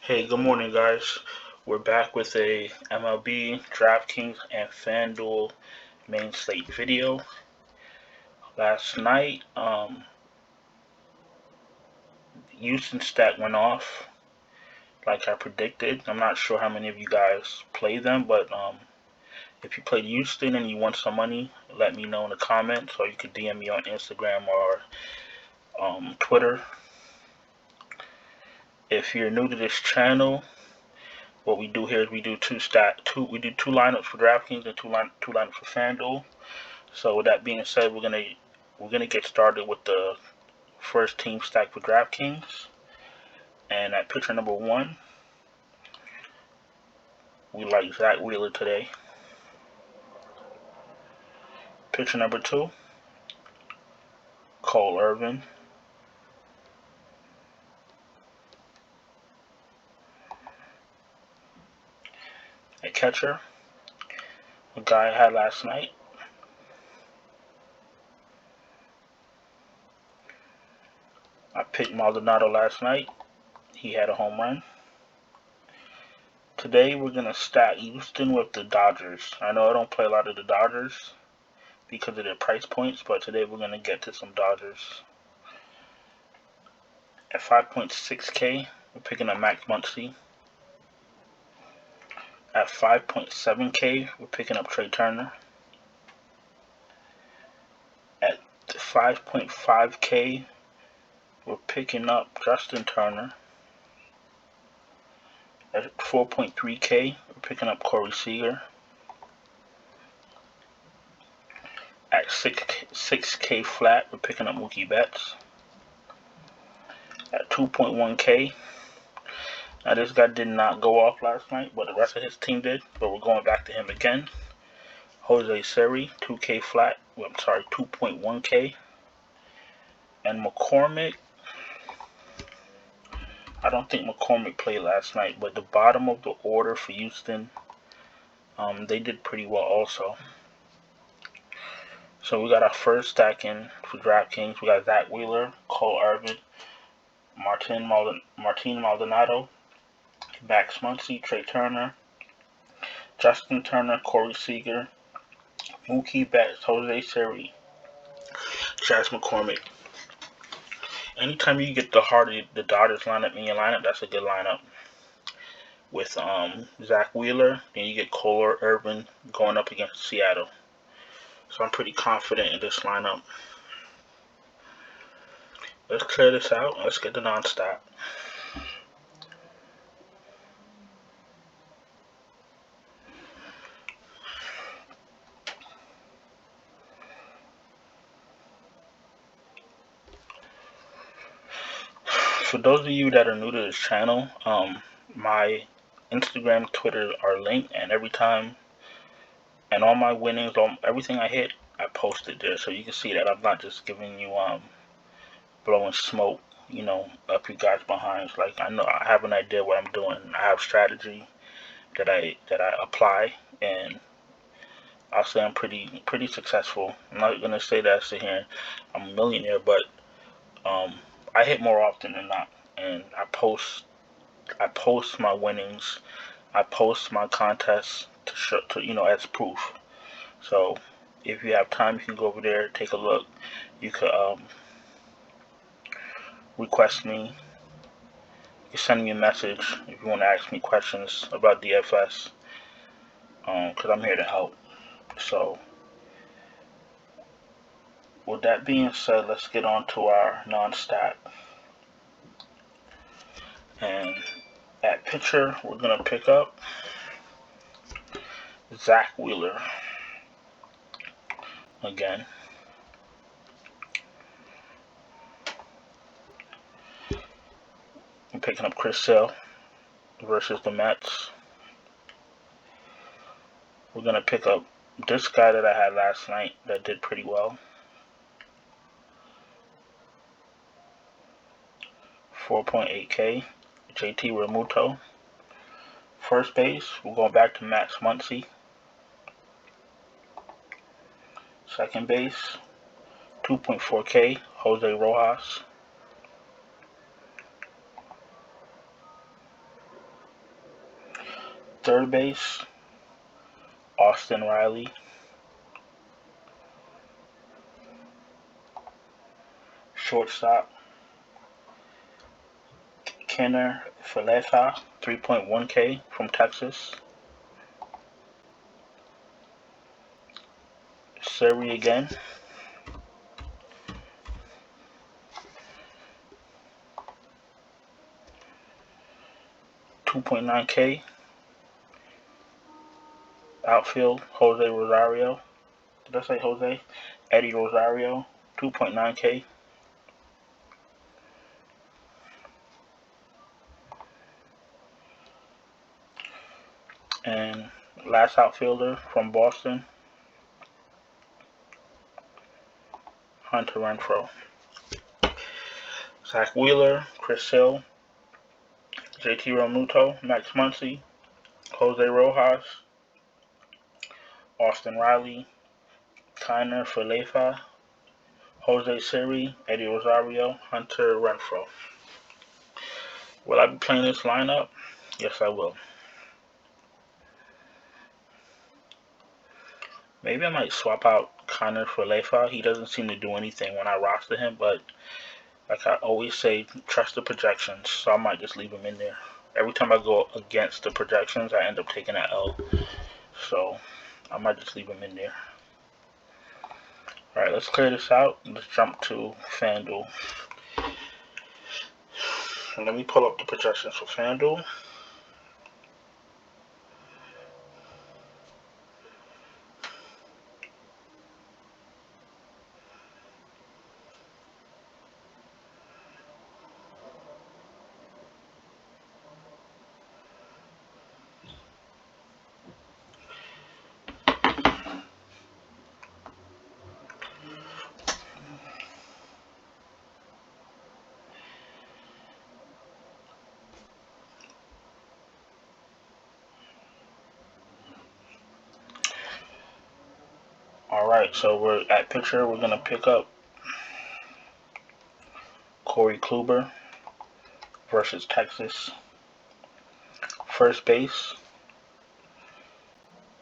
Hey, good morning, guys. We're back with a MLB, Draftkings, and Fanduel main slate video. Last night, Houston stat went off like I predicted. I'm not sure how many of you guys play them, but if you played Houston and you want some money, let me know in the comments, or you could DM me on Instagram or Twitter. If you're new to this channel, what we do here is we do two lineups for DraftKings and two lineups for FanDuel. So with that being said, we're gonna get started with the first team stack for DraftKings. And at pitcher number 1, we like Zach Wheeler today. Pitcher number 2, Cole Irvin. At catcher, a guy I had last night, I picked Maldonado last night. He had a home run. Today we're gonna stack Houston with the Dodgers. I know I don't play a lot of the Dodgers because of their price points, but today we're gonna get to some Dodgers. At 5.6K, we're picking up Max Muncy. At 5.7K, we're picking up Trey Turner. At 5.5K, we're picking up Justin Turner. At 4.3K, we're picking up Corey Seager. At 6K flat, we're picking up Mookie Betts. At 2.1K, now this guy did not go off last night, but the rest of his team did. But we're going back to him again. Jose Siri, 2K flat. 2.1K. And McCormick, I don't think McCormick played last night, but the bottom of the order for Houston, they did pretty well also. So we got our first stack in for DraftKings. We got Zach Wheeler, Cole Irvin, Martin Maldonado, Max Muncy, Trey Turner, Justin Turner, Corey Seager, Mookie Betts, Jose Siri, Chas McCormick. Anytime you get the Dodgers lineup in your lineup, that's a good lineup. With Zach Wheeler, then you get Cole Irvin going up against Seattle. So I'm pretty confident in this lineup. Let's clear this out. Let's get the non-stop. For those of you that are new to this channel, my Instagram, Twitter are linked, and every time, and all my winnings, everything I hit, I post it there, so you can see that I'm not just giving you blowing smoke, up you guys behinds. Like, I know I have an idea what I'm doing. I have strategy that I apply, and I'll say I'm pretty successful. I'm not gonna say that I sit here I'm a millionaire, but I hit more often than not, and I post my winnings, I post my contests to show, as proof. So if you have time, you can go over there, take a look. You could request me. You can send me a message if you want to ask me questions about DFS, because I'm here to help. So with that being said, let's get on to our non-stat. And at pitcher, we're going to pick up Zach Wheeler again. I'm picking up Chris Sale versus the Mets. We're going to pick up this guy that I had last night that did pretty well. 4.8K, JT Realmuto. First base, we're going back to Max Muncy. Second base, 2.4K, Jose Rojas. Third base, Austin Riley. Shortstop, Kenner Falefa, 3.1K from Texas. Siri again. $2.9K. Outfield, Jose Rosario. Did I say Jose? Eddie Rosario, 2.9K. And last outfielder from Boston, Hunter Renfroe. Zach Wheeler, Chris Hill, JT Realmuto, Max Muncy, Jose Rojas, Austin Riley, Kiner Falefa, Jose Siri, Eddie Rosario, Hunter Renfroe. Will I be playing this lineup? Yes, I will. Maybe I might swap out Kiner Falefa. He doesn't seem to do anything when I roster him, but like I always say, trust the projections, so I might just leave him in there. Every time I go against the projections, I end up taking an L. So I might just leave him in there. Alright, let's clear this out. Let's jump to FanDuel. And let me pull up the projections for FanDuel. Alright, so we're at pitcher. We're going to pick up Corey Kluber versus Texas. First base,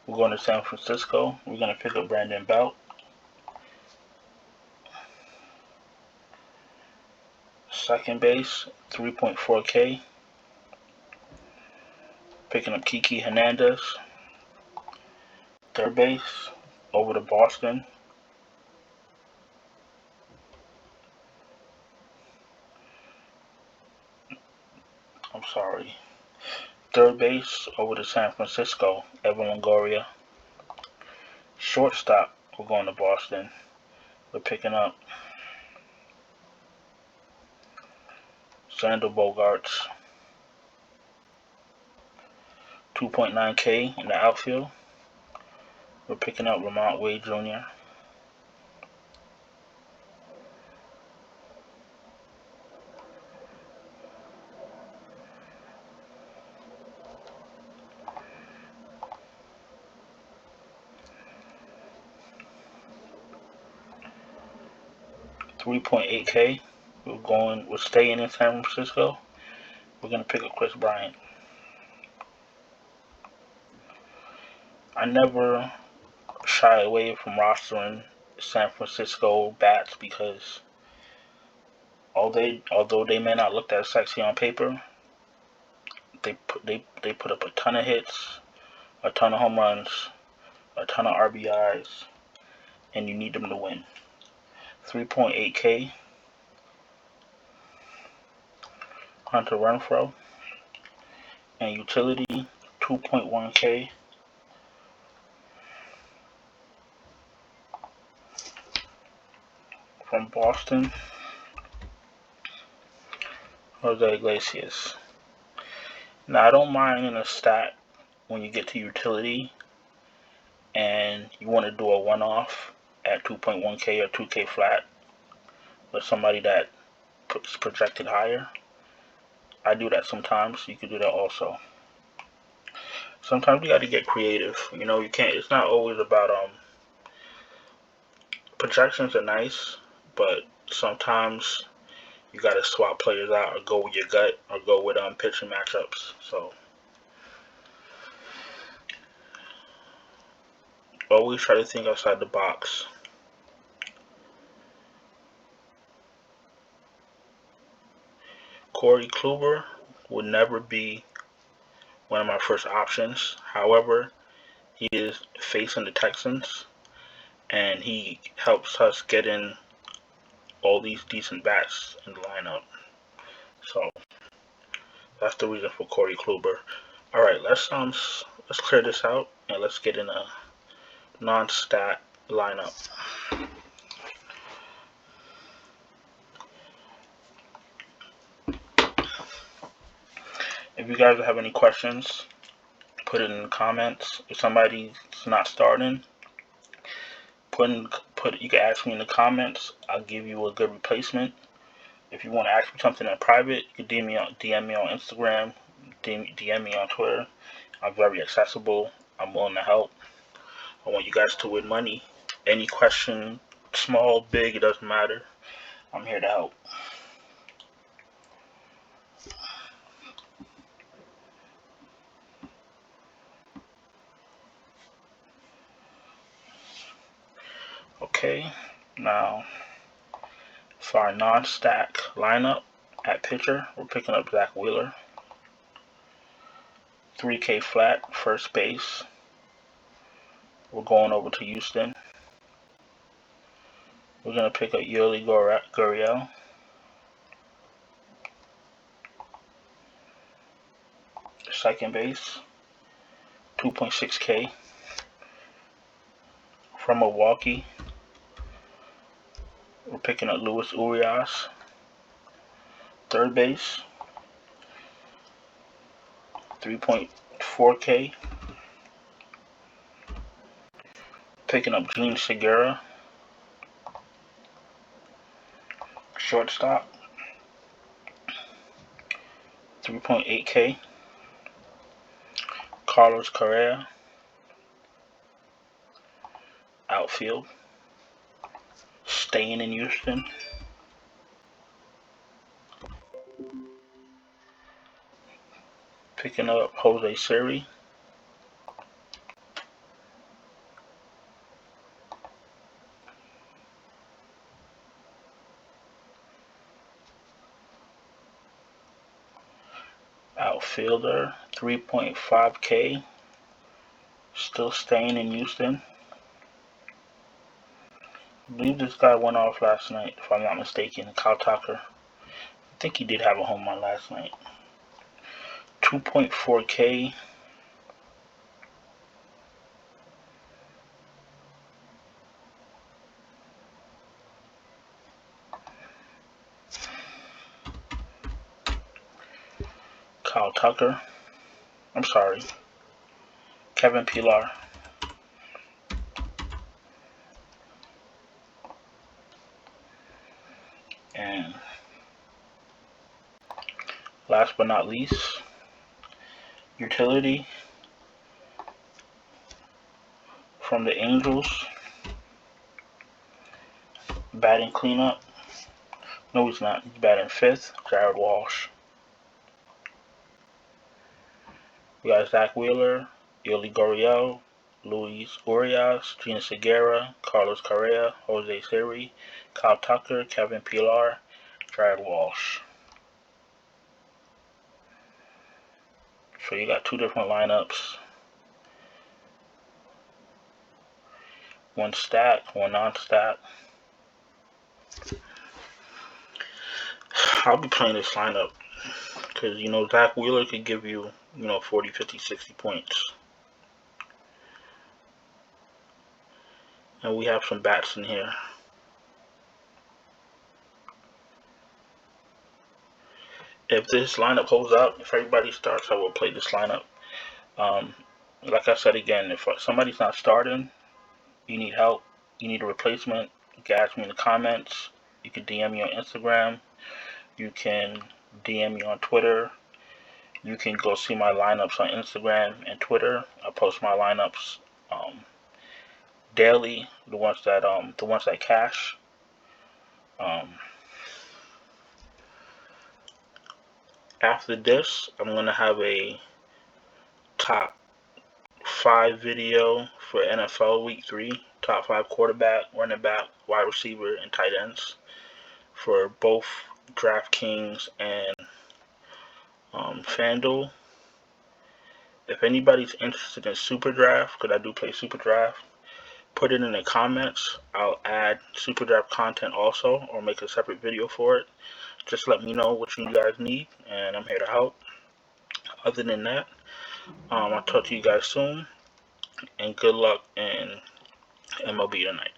we're going to San Francisco. We're going to pick up Brandon Belt. Second base, 3.4K. Picking up Kiki Hernandez. Third base, over to Boston. I'm sorry. Third base, over to San Francisco, Evan Longoria. Shortstop, we're going to Boston. We're picking up Xander Bogaerts. 2.9K in the outfield. We're picking up Lamont Wade Jr. $3.8K. We're staying in San Francisco. We're gonna pick up Chris Bryant. I never shy away from rostering San Francisco bats because although they may not look that sexy on paper, they put up a ton of hits, a ton of home runs, a ton of RBIs, and you need them to win. 3.8K. Hunter Renfroe. And utility, 2.1K. From Boston, Jose Iglesias. Now, I don't mind in a stat when you get to utility and you want to do a one-off at 2.1K or 2K flat with somebody that is projected higher. I do that sometimes. You can do that also. Sometimes you got to get creative. You can't. It's not always about projections are nice, but sometimes you got to swap players out or go with your gut or go with pitching matchups. So Always try to think outside the box. Corey Kluber would never be one of my first options. However, he is facing the Texans, and he helps us get in all these decent bats in the lineup. So that's the reason for Corey Kluber. All right, let's clear this out and let's get in a non-stat lineup. If you guys have any questions, put it in the comments. If somebody's not starting, you can ask me in the comments. I'll give you a good replacement. If you want to ask me something in private, you can DM me on Instagram, DM me on Twitter. I'm very accessible. I'm willing to help. I want you guys to win money. Any question, small, big, it doesn't matter. I'm here to help. Okay, now for our non-stack lineup at pitcher, we're picking up Zach Wheeler. 3K flat, first base. We're going over to Houston. We're going to pick up Yuli Gurriel. Second base, 2.6K. From Milwaukee, we're picking up Luis Urias. Third base, 3.4K. Picking up Gene Segura. Shortstop, 3.8K. Carlos Correa. Outfield, staying in Houston. Picking up Jose Siri. Outfielder, 3.5K. Still staying in Houston. I believe this guy went off last night, if I'm not mistaken. Kyle Tucker. I think he did have a home run last night. 2.4K. Kyle Tucker. I'm sorry. Kevin Pillar. And last but not least, utility from the Angels. Batting cleanup. No, he's not. He's batting fifth. Jared Walsh. We got Zach Wheeler, Yuli Gurriel, Luis Urias, Gene Segura, Carlos Correa, Jose Siri, Kyle Tucker, Kevin Pillar, Jared Walsh. So you got two different lineups. One stack, one non-stack. I'll be playing this lineup because, Zach Wheeler could give you, 40, 50, 60 points. And we have some bats in here. If this lineup holds up, if everybody starts, I will play this lineup. Like I said again, if somebody's not starting, you need help, you need a replacement, you can ask me in the comments. You can DM me on Instagram. You can DM me on Twitter. You can go see my lineups on Instagram and Twitter. I post my lineups daily. The ones that cash. After this, I'm gonna have a top 5 video for NFL Week 3. Top 5 quarterback, running back, wide receiver, and tight ends for both Draftkings and Fanduel. If anybody's interested in Super Draft, because I do play Super Draft, put it in the comments. I'll add Super Draft content also, or make a separate video for it. Just let me know what you guys need, and I'm here to help. Other than that, I'll talk to you guys soon, and good luck in MLB tonight.